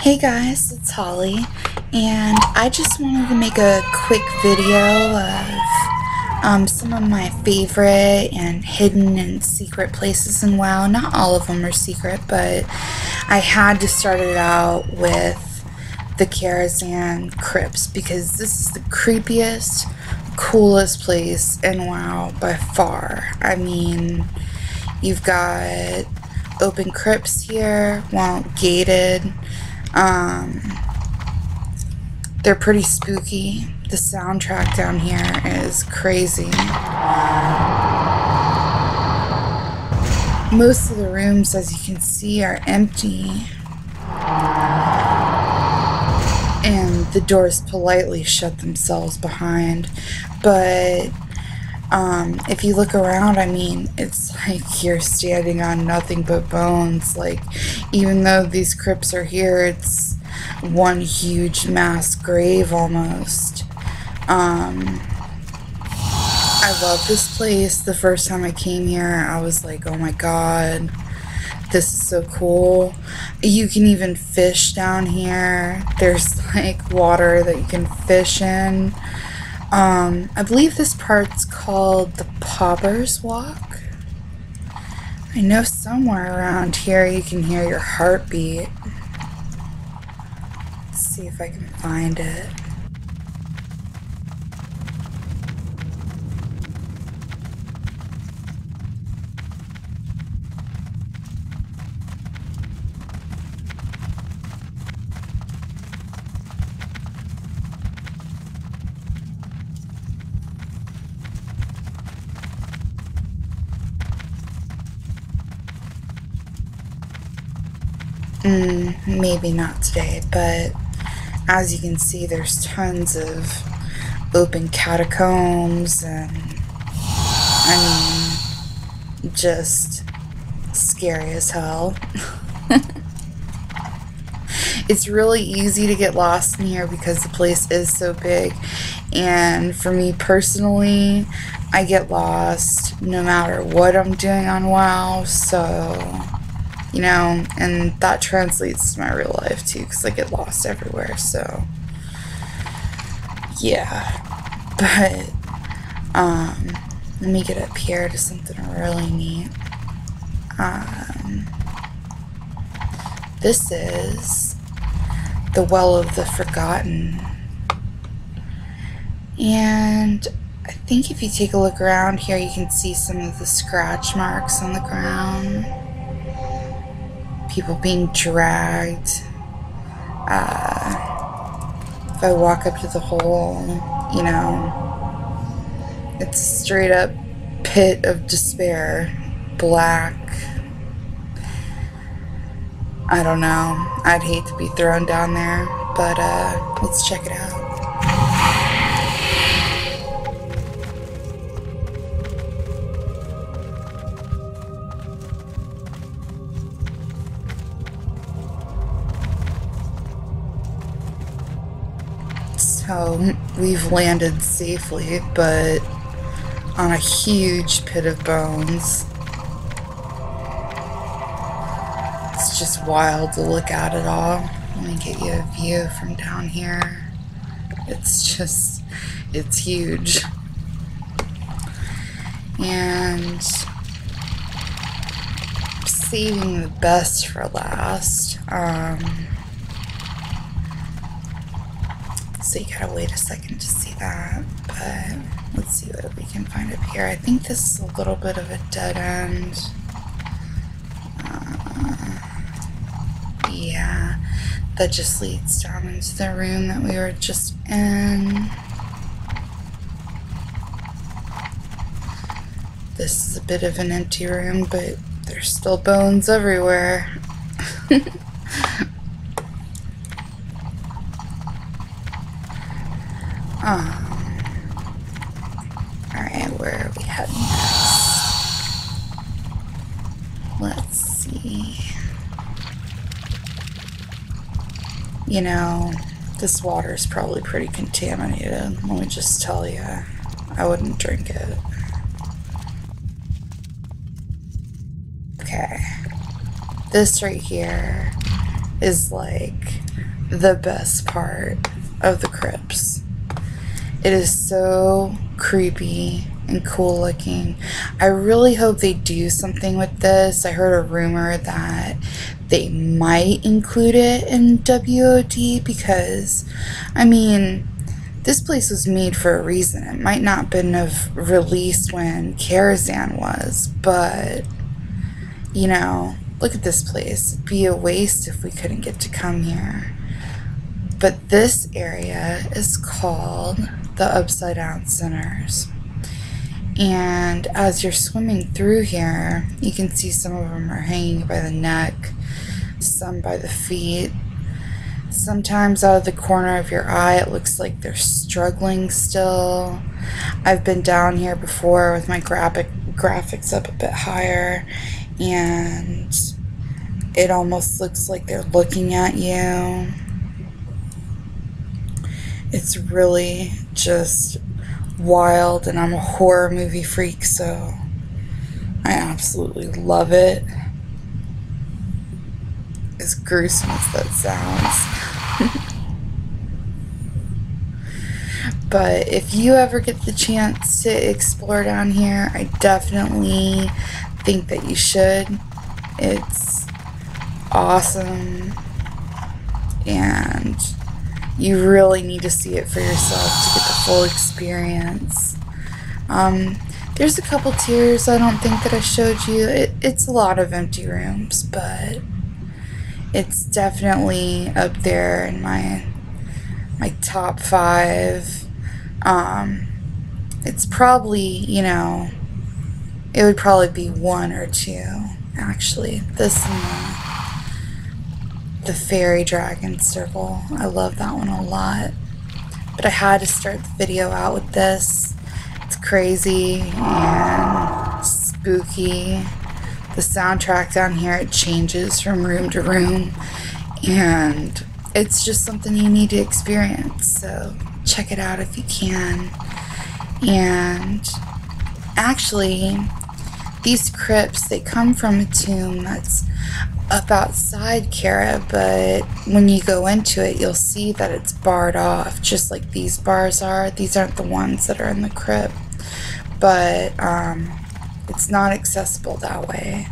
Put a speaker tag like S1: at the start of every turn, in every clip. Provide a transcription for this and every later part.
S1: Hey guys, it's Holly, and I just wanted to make a quick video of some of my favorite and hidden and secret places in WoW. Not all of them are secret, but I had to start it out with the Terrace crypts because this is the creepiest, coolest place in WoW by far. I mean, you've got open crypts here, well, gated. They're pretty spooky. The soundtrack down here is crazy. Most of the rooms, as you can see, are empty. And the doors politely shut themselves behind. But if you look around, I mean, it's like you're standing on nothing but bones. Like, even though these crypts are here, it's one huge mass grave almost. I love this place. The first time I came here, I was like, oh my god, this is so cool. You can even fish down here. There's like water that you can fish in. I believe this part's called the Pauper's Walk. I know somewhere around here you can hear your heartbeat. Let's see if I can find it. Maybe not today, but as you can see, there's tons of open catacombs and, I mean, just scary as hell. It's really easy to get lost in here because the place is so big, and for me personally, I get lost no matter what I'm doing on WoW, so, you know, and that translates to my real life too, because I get lost everywhere, so, yeah. But, let me get up here to something really neat. This is the Well of the Forgotten, and I think if you take a look around here, you can see some of the scratch marks on the ground. People being dragged. If I walk up to the hole, you know, it's a straight up pit of despair. Black. I don't know. I'd hate to be thrown down there, but let's check it out. So we've landed safely, but on a huge pit of bones. It's just wild to look at it all. Let me get you a view from down here. It's huge. And saving the best for last. So you gotta wait a second to see that, but let's see what we can find up here. I think this is a little bit of a dead end. Yeah, that just leads down into the room that we were just in. This is a bit of an empty room, but there's still bones everywhere. Alright, where are we heading next? Let's see. You know, this water is probably pretty contaminated. Let me just tell you, I wouldn't drink it. Okay. This right here is like the best part of the crypts. It is so creepy and cool looking. I really hope they do something with this. I heard a rumor that they might include it in WOD because, I mean, this place was made for a reason. It might not have been released when Karazhan was, but, you know, look at this place. It'd be a waste if we couldn't get to come here. But this area is called the Upside Down Centers. And as you're swimming through here, you can see some of them are hanging by the neck, some by the feet. Sometimes out of the corner of your eye, it looks like they're struggling still. I've been down here before with my graphics up a bit higher, and it almost looks like they're looking at you. It's really just wild, and I'm a horror movie freak, so I absolutely love it. As gruesome as that sounds. But if you ever get the chance to explore down here, I definitely think that you should. It's awesome, and you really need to see it for yourself to get the full experience. There's a couple tiers I don't think that I showed you. It's a lot of empty rooms, but it's definitely up there in my top 5. It's probably, you know, it would probably be 1 or 2, actually. This and the Fairy Dragon Circle. I love that one a lot. But I had to start the video out with this. It's crazy and spooky. The soundtrack down here, it changes from room to room, and it's just something you need to experience, so check it out if you can. And actually, these crypts, they come from a tomb that's up outside Kara, but when you go into it, you'll see that it's barred off, just like these bars are. These aren't the ones that are in the crypt, but it's not accessible that way,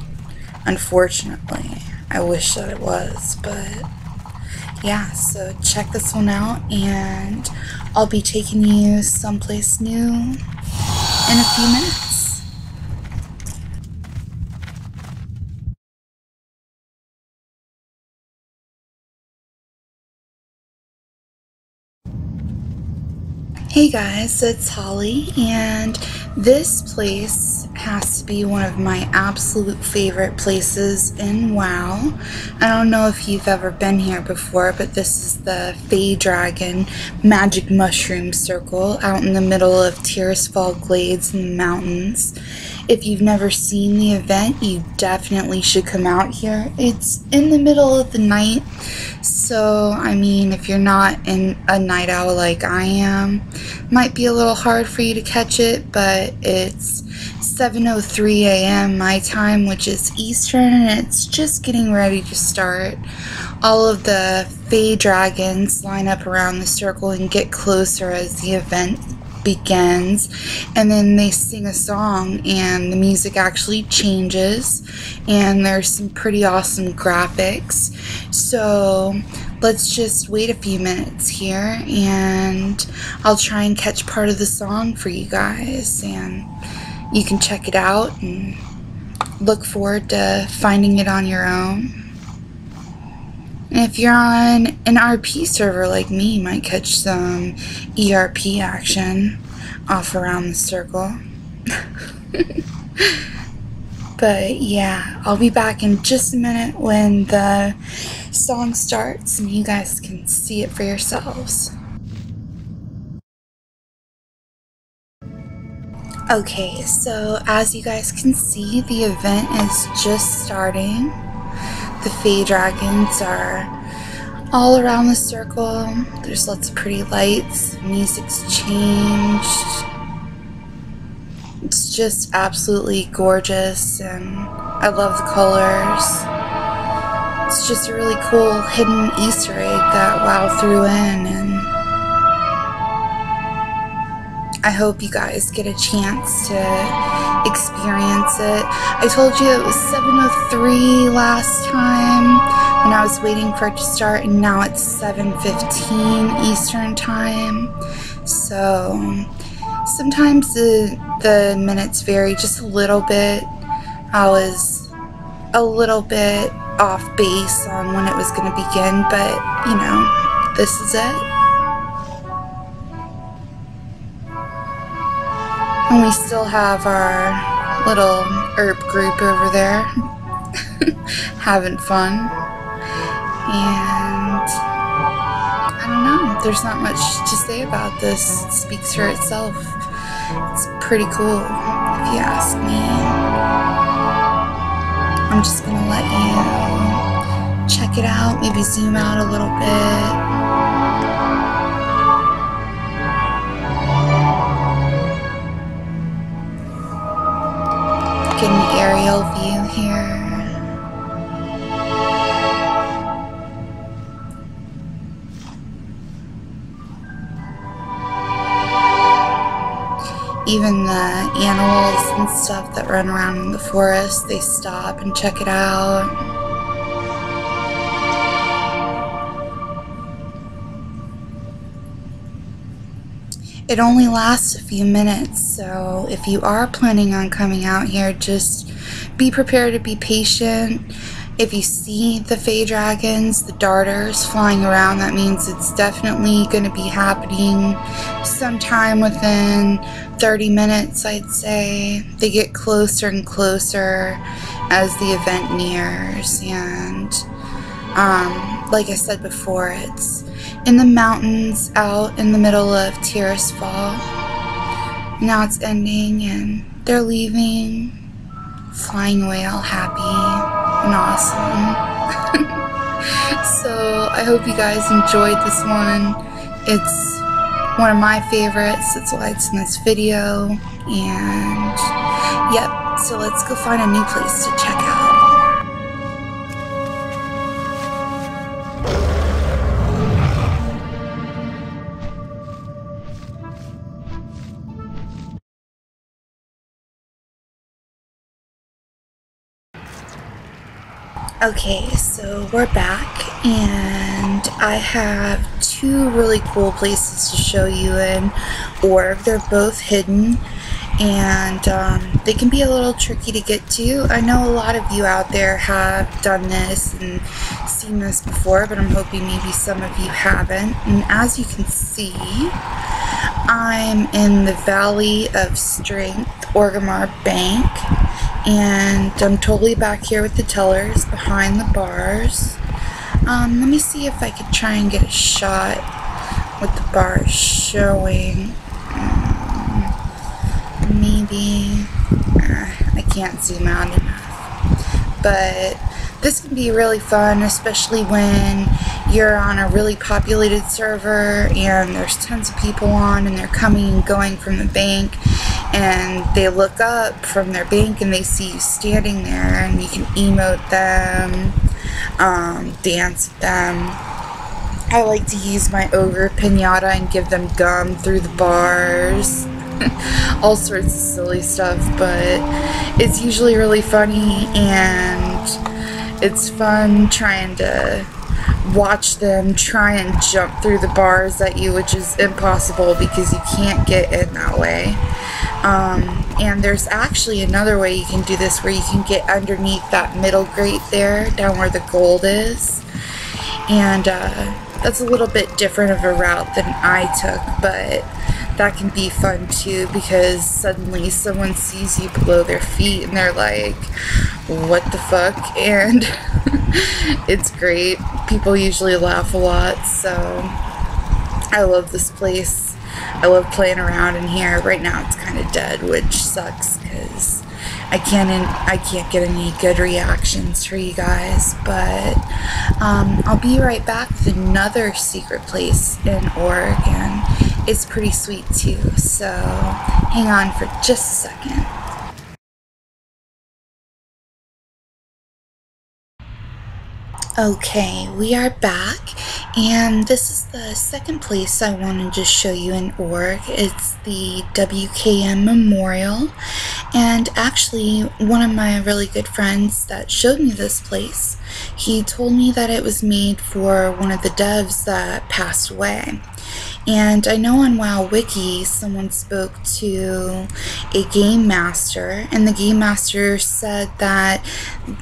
S1: unfortunately. I wish that it was, but yeah, so check this one out, and I'll be taking you someplace new in a few minutes. Hey guys, it's Holly, and this place has to be one of my absolute favorite places in WoW. I don't know if you've ever been here before, but this is the Fey Dragon Magic Mushroom Circle out in the middle of Terrace Glades in the mountains. If you've never seen the event, you definitely should come out here. It's in the middle of the night, so I mean, if you're not a night owl like I am, it might be a little hard for you to catch it, but it's 7:03 a.m. my time, which is Eastern, and it's just getting ready to start. All of the Fey Dragons line up around the circle and get closer as the event begins, and then they sing a song and the music actually changes, and there's some pretty awesome graphics. So let's just wait a few minutes here, and I'll try and catch part of the song for you guys, and you can check it out and look forward to finding it on your own. And if you're on an RP server like me, you might catch some ERP action off around the circle. But yeah, I'll be back in just a minute when the song starts and you guys can see it for yourselves. Okay, so as you guys can see, the event is just starting. The Fey Dragons are all around the circle. There's lots of pretty lights. Music's changed. It's just absolutely gorgeous, and I love the colors. it's just a really cool hidden Easter egg that WoW threw in, and I hope you guys get a chance to experience it. I told you it was 7:03 last time when I was waiting for it to start, and now it's 7:15 Eastern time. So sometimes the minutes vary just a little bit. I was a little bit off base on when it was going to begin, but you know, this is it. And we still have our little herb group over there having fun. And I don't know, there's not much to say about this. It speaks for itself. It's pretty cool, if you ask me. I'm just gonna let you check it out, maybe zoom out a little bit. Get an aerial view here. Even the animals and stuff that run around in the forest, they stop and check it out. It only lasts a few minutes, so if you are planning on coming out here, just be prepared to be patient. If you see the Fey Dragons, the darters flying around, that means it's definitely going to be happening sometime within 30 minutes, I'd say. They get closer and closer as the event nears, and like I said before, it's in the mountains out in the middle of Terrace Fall. Now it's ending and they're leaving, flying away all happy and awesome. So I hope you guys enjoyed this one. It's one of my favorites, that's why it's in this video. And yep, so let's go find a new place to check out. Okay, so we're back, and I have two really cool places to show you in Org. They're both hidden, and they can be a little tricky to get to. I know a lot of you out there have done this and seen this before, but I'm hoping maybe some of you haven't. And as you can see, I'm in the Valley of Strength, Orgrimmar Bank. And I'm totally back here with the tellers behind the bars. Let me see if I could try and get a shot with the bars showing. Maybe I can't zoom out enough. But this can be really fun, especially when you're on a really populated server and there's tons of people on and they're coming and going from the bank. And they look up from their bank and they see you standing there, and you can emote them, dance with them. I like to use my ogre pinata and give them gum through the bars. All sorts of silly stuff, but it's usually really funny, and it's fun trying to watch them try and jump through the bars at you, which is impossible because you can't get in that way. And there's actually another way you can do this, where you can get underneath that middle grate there, down where the gold is. And that's a little bit different of a route than I took, but that can be fun too, because suddenly someone sees you below their feet and they're like, what the fuck? And it's great. People usually laugh a lot, so I love this place. I love playing around in here. Right now it's kind of dead, which sucks because I can't get any good reactions for you guys, but I'll be right back with another secret place in Org, and it's pretty sweet too, so hang on for just a second. Okay, we are back, and this is the second place I wanted to show you in Org. It's the WKN Memorial, and actually one of my really good friends that showed me this place, he told me that it was made for one of the devs that passed away. And I know on WoW Wiki someone spoke to a game master, and the game master said that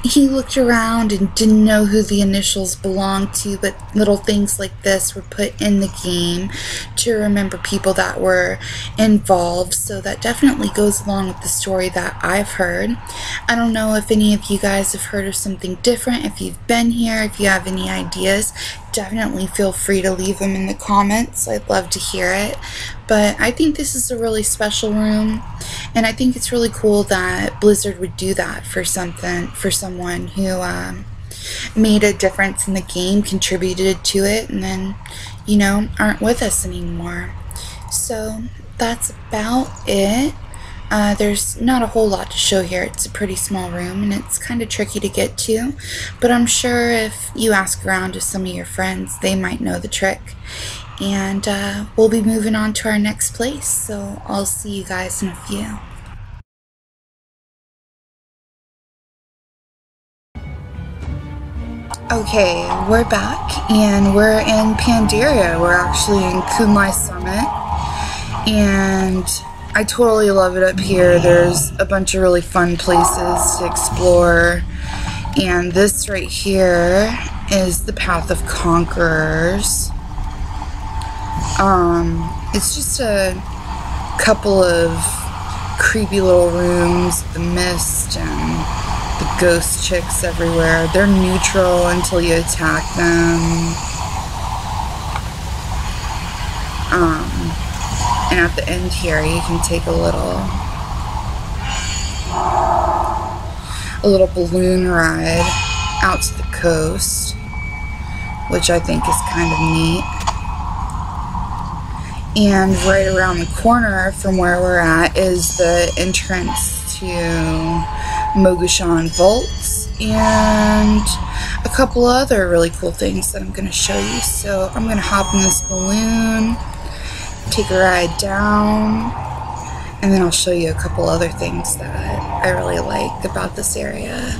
S1: he looked around and didn't know who the initials belonged to, but little things like this were put in the game to remember people that were involved. So that definitely goes along with the story that I've heard. I don't know if any of you guys have heard of something different. If you've been here, if you have any ideas, definitely feel free to leave them in the comments. I'd love to hear it. But I think this is a really special room, and I think it's really cool that Blizzard would do that for someone who made a difference in the game, contributed to it, and then, you know, aren't with us anymore. So that's about it. There's not a whole lot to show here. It's a pretty small room and it's kind of tricky to get to, but I'm sure if you ask around to some of your friends, they might know the trick. And we'll be moving on to our next place, so I'll see you guys in a few. Okay, we're back and we're in Pandaria. We're actually in Kumai Summit, and I totally love it up here. There's a bunch of really fun places to explore, and this right here is the Path of Conquerors. It's just a couple of creepy little rooms, the mist and the ghost chicks everywhere. They're neutral until you attack them. And at the end here, you can take a little balloon ride out to the coast, which I think is kind of neat. And right around the corner from where we're at is the entrance to Mogushan Vaults and a couple other really cool things that I'm going to show you. So I'm going to hop in this balloon, take a ride down, and then I'll show you a couple other things that I really like about this area.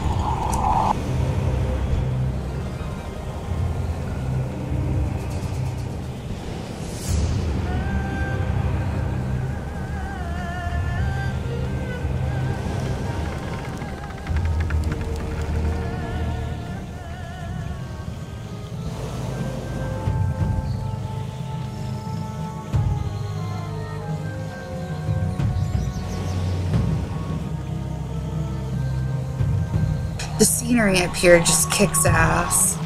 S1: The scenery up here just kicks ass.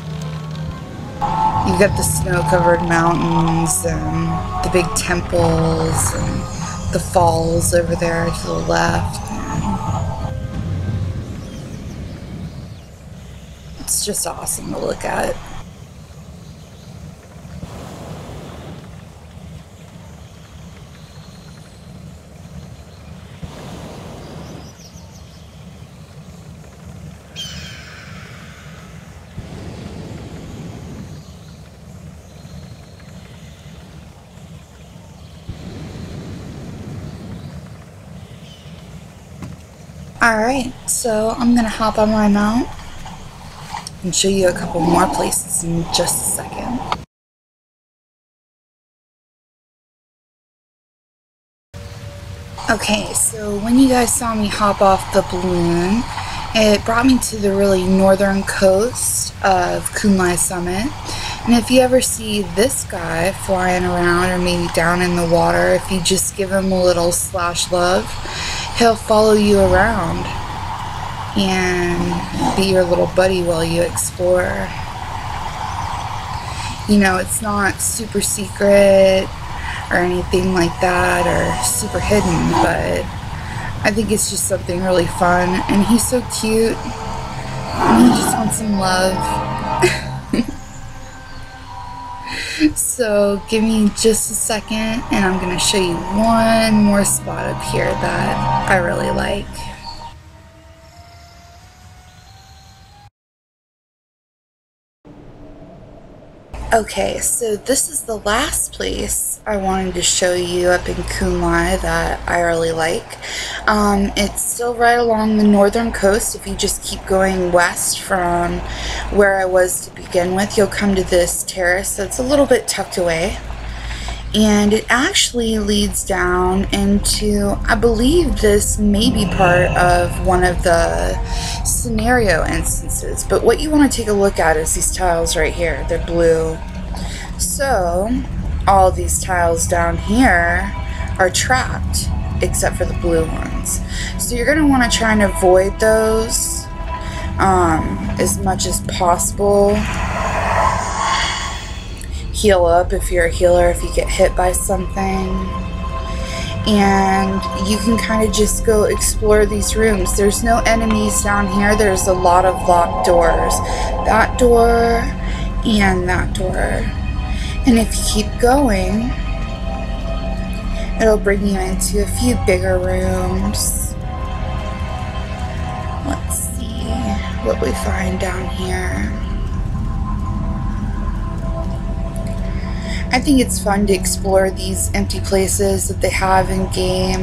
S1: You've got the snow-covered mountains and the big temples and the falls over there to the left. It's just awesome to look at. Alright, so I'm gonna hop on my mount and show you a couple more places in just a second. Okay, so when you guys saw me hop off the balloon, it brought me to the really northern coast of Kumai Summit. And if you ever see this guy flying around or maybe down in the water, if you just give him a little slash love, he'll follow you around and be your little buddy while you explore. You know, it's not super secret or anything like that or super hidden, but I think it's just something really fun, and he's so cute and he just wants some love. So give me just a second and I'm gonna show you one more spot up here that I really like. Okay, so this is the last place I wanted to show you up in Kumai that I really like. It's still right along the northern coast. If you just keep going west from where I was to begin with, you'll come to this terrace that's a little bit tucked away. And it actually leads down into, I believe this may be part of one of the scenario instances, but what you want to take a look at is these tiles right here. They're blue. So all these tiles down here are trapped except for the blue ones. So you're going to want to try and avoid those as much as possible. Heal up if you're a healer if you get hit by something, and you can kind of just go explore these rooms. There's no enemies down here. There's a lot of locked doors, that door and that door, and if you keep going it'll bring you into a few bigger rooms. Let's see what we find down here. I think it's fun to explore these empty places that they have in game.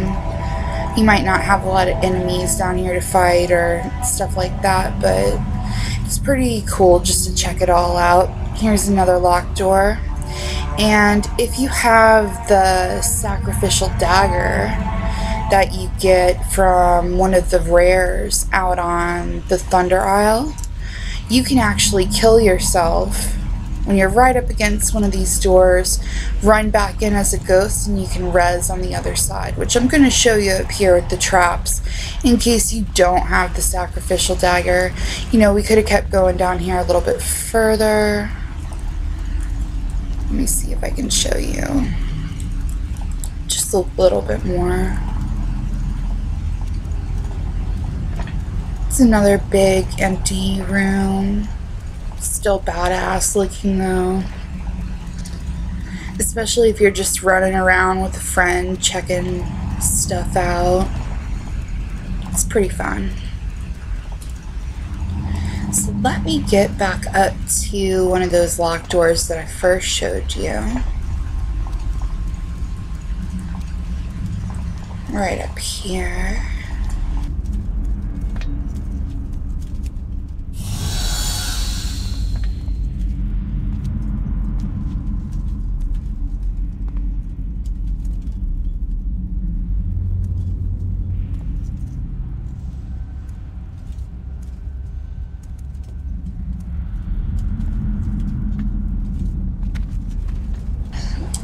S1: You might not have a lot of enemies down here to fight or stuff like that, but it's pretty cool just to check it all out. Here's another locked door. And if you have the sacrificial dagger that you get from one of the rares out on the Thunder Isle, you can actually kill yourself when you're right up against one of these doors, run back in as a ghost, and you can res on the other side, which I'm going to show you up here with the traps in case you don't have the sacrificial dagger. You know, we could have kept going down here a little bit further. Let me see if I can show you just a little bit more. It's another big empty room. Still badass looking though, especially if you're just running around with a friend checking stuff out. It's pretty fun. So let me get back up to one of those locked doors that I first showed you. Right up here.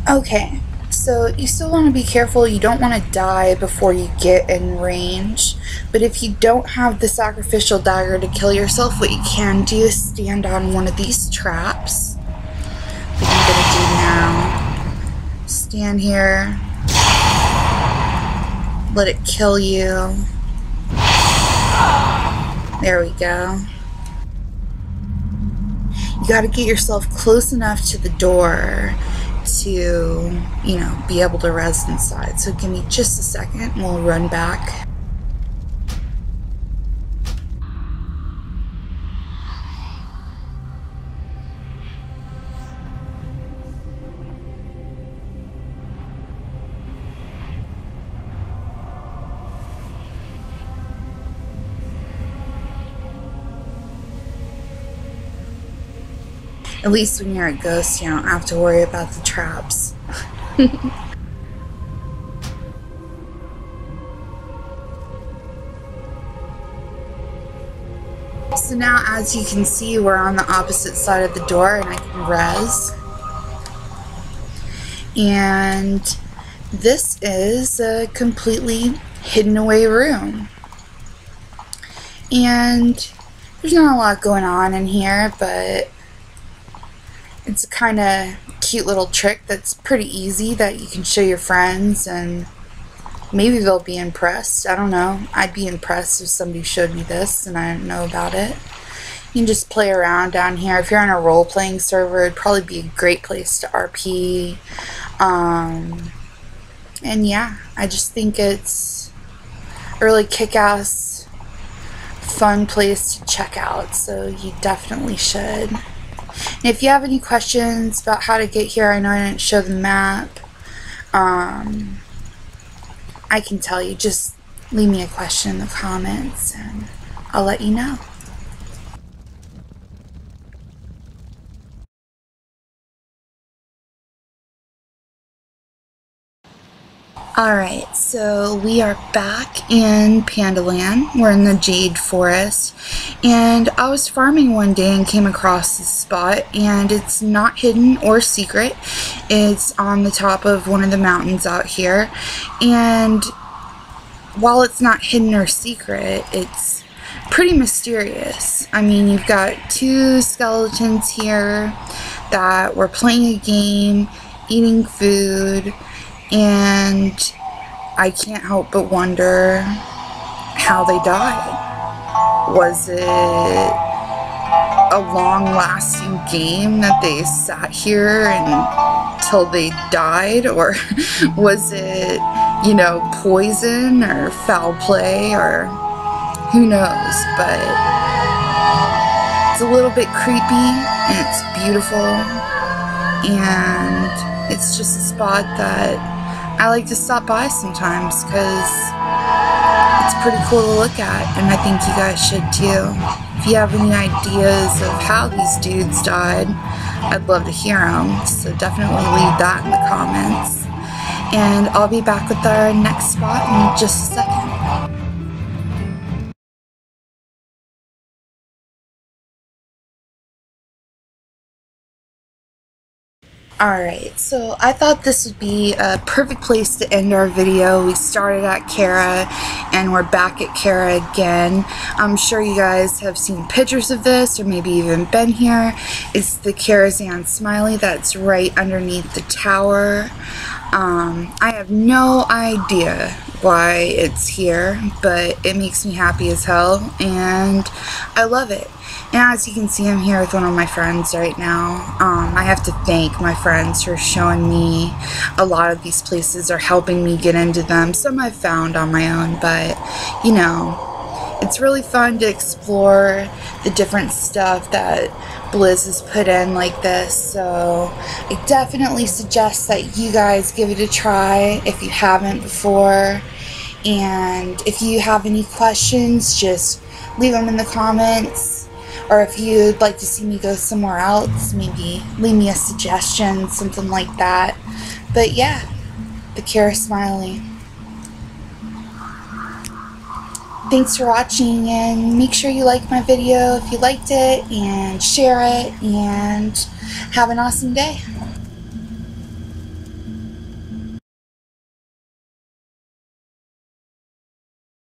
S1: Okay, so you still want to be careful. You don't want to die before you get in range, but if you don't have the sacrificial dagger to kill yourself, what you can do is stand on one of these traps, like I'm going to do now. Stand here, let it kill you. There we go. You got to get yourself close enough to the door to, you know, be able to res inside. So give me just a second and we'll run back. At least when you're a ghost, you don't have to worry about the traps. So now, as you can see, we're on the opposite side of the door and I can res. And this is a completely hidden away room. And there's not a lot going on in here, but it's a kind of cute little trick that's pretty easy that you can show your friends and maybe they'll be impressed. I don't know. I'd be impressed if somebody showed me this and I didn't know about it. You can just play around down here. If you're on a role-playing server, it'd probably be a great place to RP. And yeah, I just think it's a really kick-ass, fun place to check out, so you definitely should. And if you have any questions about how to get here, I know I didn't show the map. I can tell you. Just leave me a question in the comments and I'll let you know. Alright, so we are back in Pandaland. We're in the Jade Forest, and I was farming one day and came across this spot, and it's not hidden or secret. It's on the top of one of the mountains out here, and while it's not hidden or secret, it's pretty mysterious. I mean, you've got two skeletons here that were playing a game, eating food, and I can't help but wonder how they died. Was it a long-lasting game that they sat here until they died, or was it, you know, poison or foul play, or who knows? But it's a little bit creepy, and it's beautiful, and it's just a spot that I like to stop by sometimes because it's pretty cool to look at, and I think you guys should too. If you have any ideas of how these dudes died, I'd love to hear them, so definitely leave that in the comments. And I'll be back with our next spot in just a second. Alright, so I thought this would be a perfect place to end our video. We started at Kara and we're back at Kara again. I'm sure you guys have seen pictures of this or maybe even been here. It's the Karazhan Smiley that's right underneath the tower. I have no idea why it's here, but it makes me happy as hell and I love it. And as you can see, I'm here with one of my friends right now. I have to thank my friends for showing me a lot of these places or helping me get into them. Some I've found on my own, but you know, it's really fun to explore the different stuff that Blizz has put in like this. So I definitely suggest that you guys give it a try if you haven't before. And if you have any questions, just leave them in the comments. Or if you'd like to see me go somewhere else, maybe leave me a suggestion, something like that. But yeah, the Kara Smiley. Thanks for watching, and make sure you like my video if you liked it, and share it, and have an awesome day.